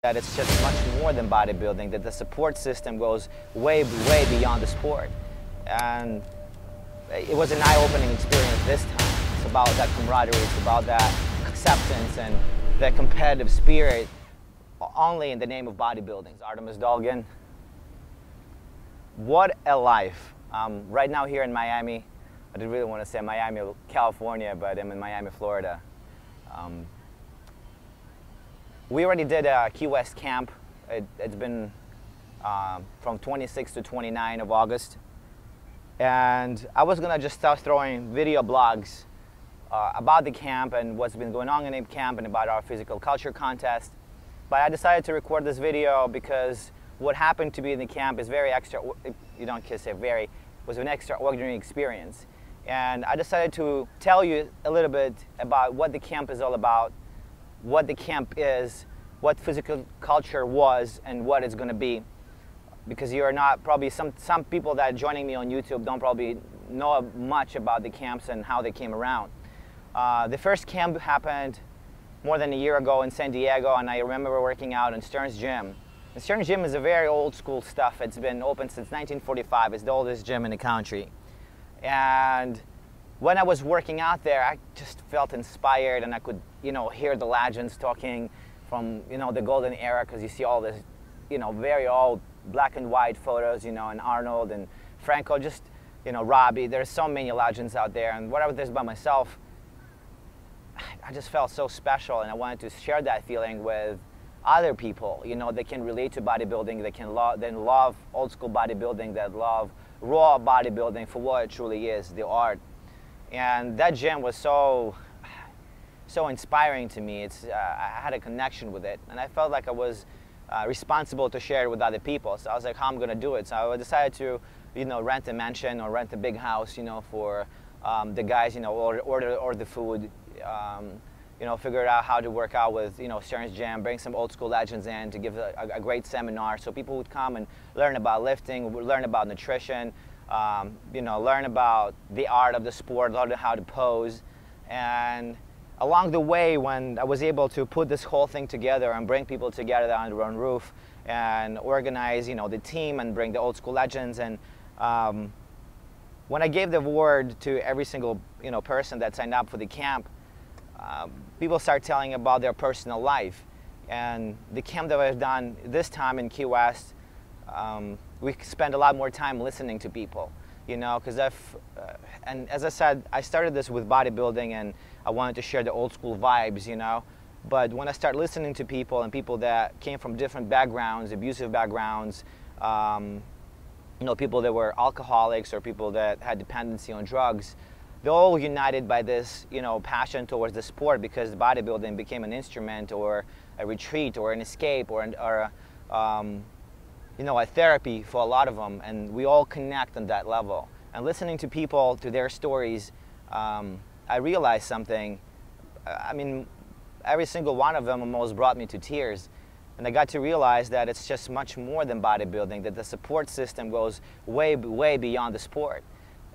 That it's just much more than bodybuilding, that the support system goes way beyond the sport. And it was an eye-opening experience this time. It's about that camaraderie, it's about that acceptance and that competitive spirit, only in the name of bodybuilding. Artemus Dolgin. What a life. Right now here in Miami, I didn't really want to say Miami, California, but I'm in Miami, Florida. We already did a Key West camp. It's been from 26 to 29 of August. And I was gonna just start throwing video blogs about the camp and what's been going on in the camp and about our physical culture contest. But I decided to record this video because what happened to be in the camp is very was an extraordinary experience. And I decided to tell you a little bit about what the camp is all about, what the camp is, what physical culture was, and what it's going to be. Because you're not probably, some people that are joining me on YouTube don't probably know much about the camps and how they came around. The first camp happened more than a year ago in San Diego, and I remember working out in Stern's gym. And Stern's gym is a very old school stuff. It's been open since 1945. It's the oldest gym in the country. And when I was working out there, I just felt inspired, and I could, hear the legends talking from, the golden era, because you see all this, very old black and white photos, and Arnold and Franco, just, Robbie. There's so many legends out there, and when I was there by myself, I just felt so special, and I wanted to share that feeling with other people, that can relate to bodybuilding, that can love old school bodybuilding, that love raw bodybuilding for what it truly is, the art. And that gym was so inspiring to me. I had a connection with it, and I felt like I was responsible to share it with other people. So I was like, how am I going to do it? So I decided to, rent a mansion or rent a big house, for the guys, order the food, figure out how to work out with, Stern's gym, bring some old school legends in to give a great seminar so people would come and learn about lifting, learn about nutrition, learn about the art of the sport, learn how to pose. And along the way, when I was able to put this whole thing together and bring people together under one roof and organize, the team and bring the old school legends, and when I gave the award to every single, person that signed up for the camp, people start telling about their personal life. And the camp that I've done this time in Key West, we spend a lot more time listening to people, because and as I said, I started this with bodybuilding and I wanted to share the old school vibes, but when I start listening to people and people that came from different backgrounds, abusive backgrounds, people that were alcoholics or people that had dependency on drugs, they're all united by this, passion towards the sport, because bodybuilding became an instrument or a retreat or an escape or a therapy for a lot of them, and we all connect on that level. And listening to people, to their stories, I realized something. I mean, every single one of them almost brought me to tears. And I got to realize that it's just much more than bodybuilding, that the support system goes way beyond the sport.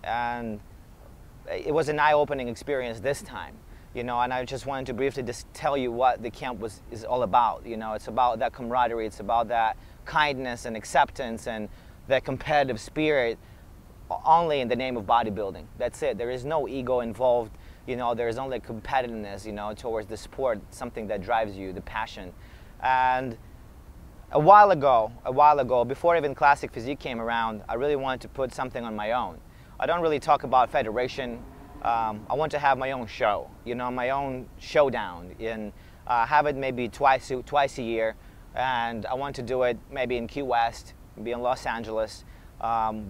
And it was an eye-opening experience this time, and I just wanted to briefly just tell you what the camp is all about. It's about that camaraderie, it's about that kindness and acceptance and that competitive spirit, only in the name of bodybuilding. That's it. There is no ego involved. There is only competitiveness, towards the sport, something that drives you, the passion. And a while ago, before even Classic Physique came around, I really wanted to put something on my own. I don't really talk about federation. I want to have my own show, my own showdown, and have it maybe twice a year. And I want to do it maybe in Key West, maybe in Los Angeles.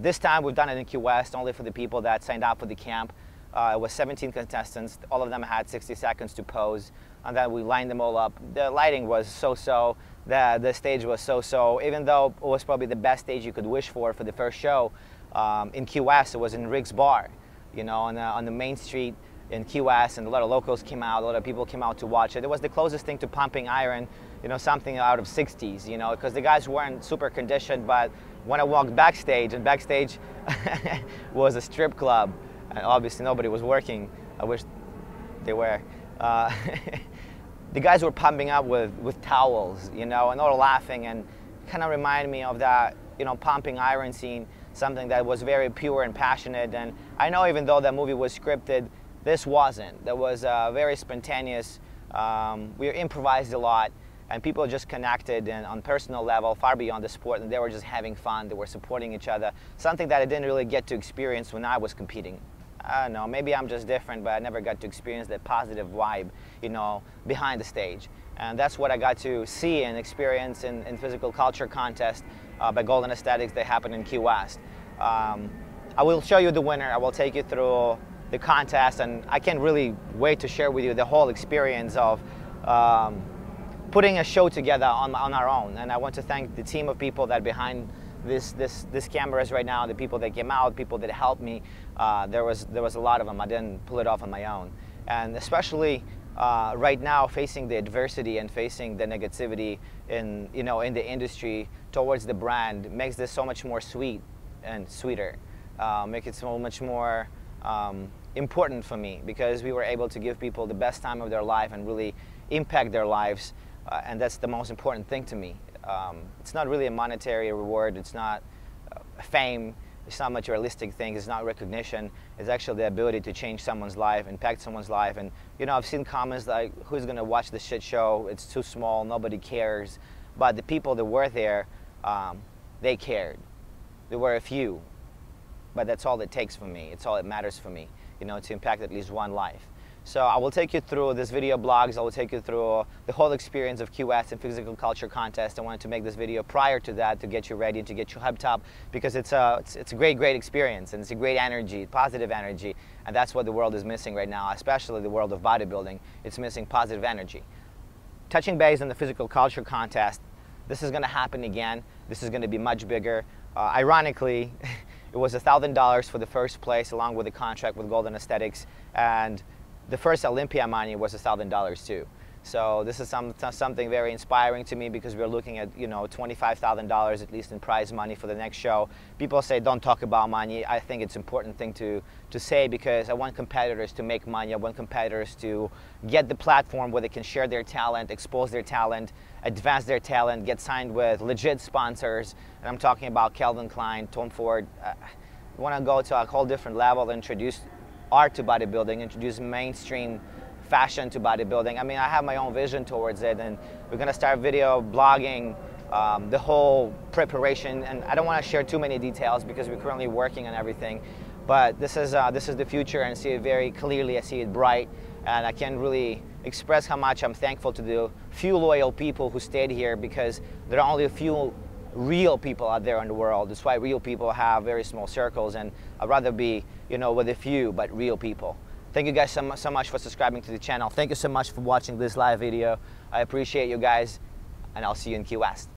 This time we've done it in Key West only for the people that signed up for the camp. It was 17 contestants. All of them had 60 seconds to pose, and then we lined them all up. The lighting was so-so, the stage was so-so, even though it was probably the best stage you could wish for the first show. In Key West, it was in Rick's Bar, on the main street in Key West, and a lot of locals came out, a lot of people came out to watch it. It was the closest thing to pumping iron, something out of 60s, because the guys weren't super conditioned. But when I walked backstage, and backstage was a strip club, and obviously nobody was working. I wish they were. the guys were pumping up with towels, you know, and all laughing, and kind of reminded me of that, you know, pumping iron scene, something that was very pure and passionate. And I know even though that movie was scripted, this wasn't. That was very spontaneous. We improvised a lot, and people just connected and on personal level, far beyond the sport, and they were just having fun. They were supporting each other, something that I didn't really get to experience when I was competing. I don't know, maybe I'm just different, but I never got to experience that positive vibe, you know, behind the stage. And that's what I got to see and experience in physical culture contest by Golden Aesthetics that happened in Key West. I will show you the winner. I will take you through the contest, and I can't really wait to share with you the whole experience of putting a show together on our own. And I want to thank the team of people that are behind this cameras right now, the people that came out, people that helped me. There was a lot of them. I didn't pull it off on my own. And especially right now, facing the adversity and facing the negativity in the industry towards the brand makes this so much more sweet and sweeter. Make it so much more important for me, because we were able to give people the best time of their life and really impact their lives, and that's the most important thing to me. It's not really a monetary reward, it's not fame, it's not materialistic thing, it's not recognition, it's actually the ability to change someone's life, impact someone's life. And you know, I've seen comments like, who's gonna watch this shit show, it's too small, nobody cares. But the people that were there, they cared. There were a few, but that's all it takes for me, it's all that matters for me, you know, to impact at least one life. So I will take you through this video blogs. I will take you through the whole experience of Key West and physical culture contest. I wanted to make this video prior to that to get you ready and to get you hyped up, because it's a great experience, and it's a great energy, positive energy, and that's what the world is missing right now, especially the world of bodybuilding. It's missing positive energy. Touching base on the physical culture contest, this is going to happen again. This is going to be much bigger. Ironically, it was $1,000 for the first place, along with a contract with Golden Aesthetics, and the first Olympia money was $1,000 too. So this is something very inspiring to me, because we're looking at, you know, $25,000 at least in prize money for the next show. People say don't talk about money. I think it's an important thing to say, because I want competitors to make money. I want competitors to get the platform where they can share their talent, expose their talent, advance their talent, get signed with legit sponsors. And I'm talking about Calvin Klein, Tom Ford. We want to go to a whole different level, introduce art to bodybuilding, introduce mainstream fashion to bodybuilding. I mean, I have my own vision towards it, and we're going to start video blogging the whole preparation. And I don't want to share too many details, because we're currently working on everything. But this is the future, and I see it very clearly. I see it bright, and I can't really express how much I'm thankful to the few loyal people who stayed here, because there are only a few real people out there in the world. That's why real people have very small circles, and I'd rather be, you know, with a few but real people. Thank you guys so much for subscribing to the channel. Thank you so much for watching this live video. I appreciate you guys, and I'll see you in Key West.